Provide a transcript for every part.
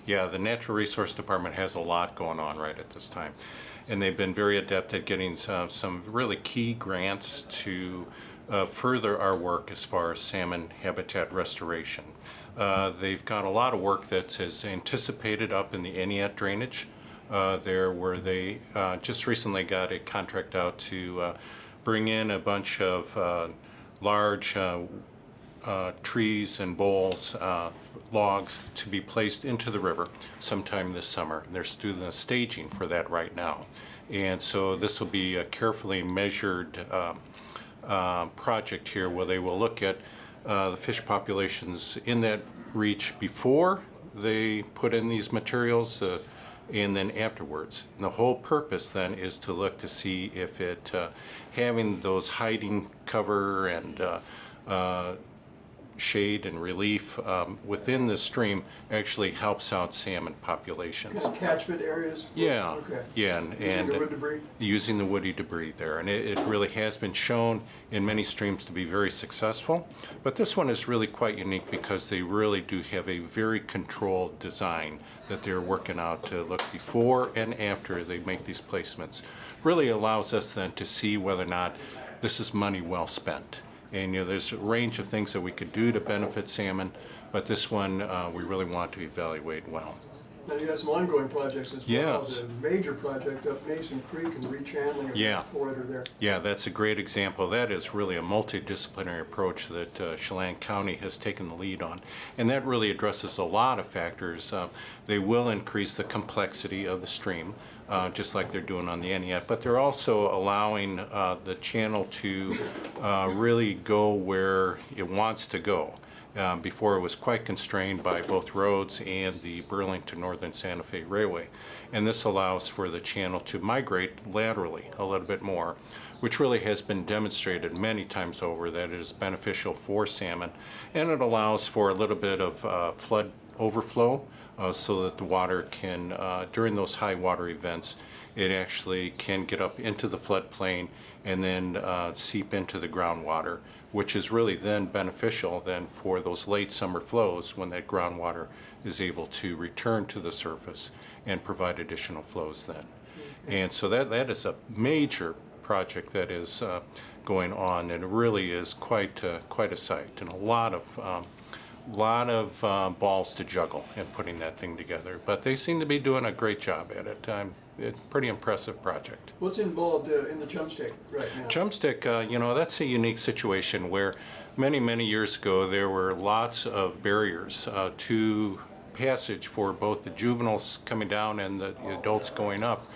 Yeah, the Natural Resource Department has a lot going on right at this time. And they've been very adept at getting some really key grants to further our work as far as salmon habitat restoration. They've got a lot of work that's anticipated up in the Eniat drainage there, where they just recently got a contract out to bring in a bunch of large trees and bowls, logs to be placed into the river sometime this summer. They're doing the staging for that right now. And so this will be a carefully measured project here where they will look at the fish populations in that reach before they put in these materials and then afterwards. And the whole purpose then is to look to see if it having those hiding cover and shade and relief within the stream actually helps out salmon populations. Catchment areas? Yeah, okay. Yeah, Using the wood debris? Using the woody debris there, and it really has been shown in many streams to be very successful. But this one is really quite unique because they really do have a very controlled design that they're working out to look before and after they make these placements. Really allows us then to see whether or not this is money well spent. And there's a range of things that we could do to benefit salmon, but this one we really want to evaluate well. Now you have some ongoing projects as well. Yes. The major rechanneling up Mason Creek and the rechanneling of the corridor there. Yeah, that's a great example. That is really a multidisciplinary approach that Chelan County has taken the lead on. And that really addresses a lot of factors. They will increase the complexity of the stream, just like they're doing on the Eniat, but they're also allowing the channel to really go where it wants to go. Before it was quite constrained by both roads and the Burlington Northern Santa Fe Railway. And this allows for the channel to migrate laterally a little bit more, which really has been demonstrated many times over that it is beneficial for salmon. And it allows for a little bit of flood overflow so that the water can, during those high water events, it actually can get up into the floodplain and then seep into the groundwater, which is really then beneficial then for those late summer flows when that groundwater is able to return to the surface and provide additional flows then. And so that is a major project that is going on, and it really is quite a sight and a lot of balls to juggle in putting that thing together. But they seem to be doing a great job at it. It's a pretty impressive project. What's involved in the jump stick right now? Jump stick, that's a unique situation where many years ago there were lots of barriers to passage for both the juveniles coming down and the adults going up,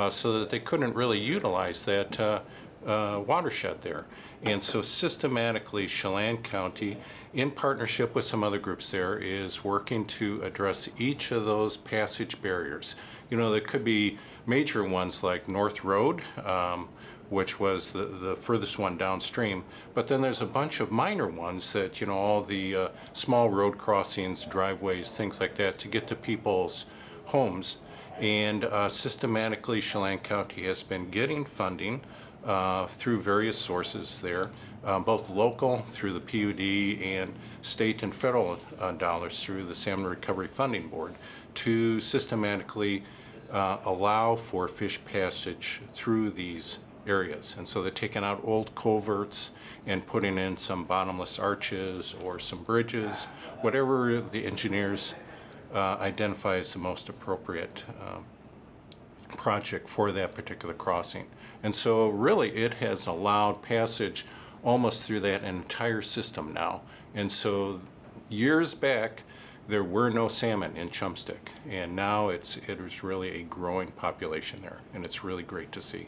so that they couldn't really utilize that watershed there. And so systematically Chelan County, in partnership with some other groups there, is working to address each of those passage barriers. There could be major ones like North Road, which was the furthest one downstream, but then there's a bunch of minor ones that, all the small road crossings, driveways, things like that to get to people's homes. And systematically Chelan County has been getting funding through various sources there, both local through the PUD and state and federal dollars through the Salmon Recovery Funding Board, to systematically allow for fish passage through these areas. And so they're taking out old culverts and putting in some bottomless arches or some bridges, whatever the engineers identify as the most appropriate project for that particular crossing. And so really it has allowed passage almost through that entire system now. And so years back there were no salmon in Chumstick, and now it is really a growing population there, and it's really great to see.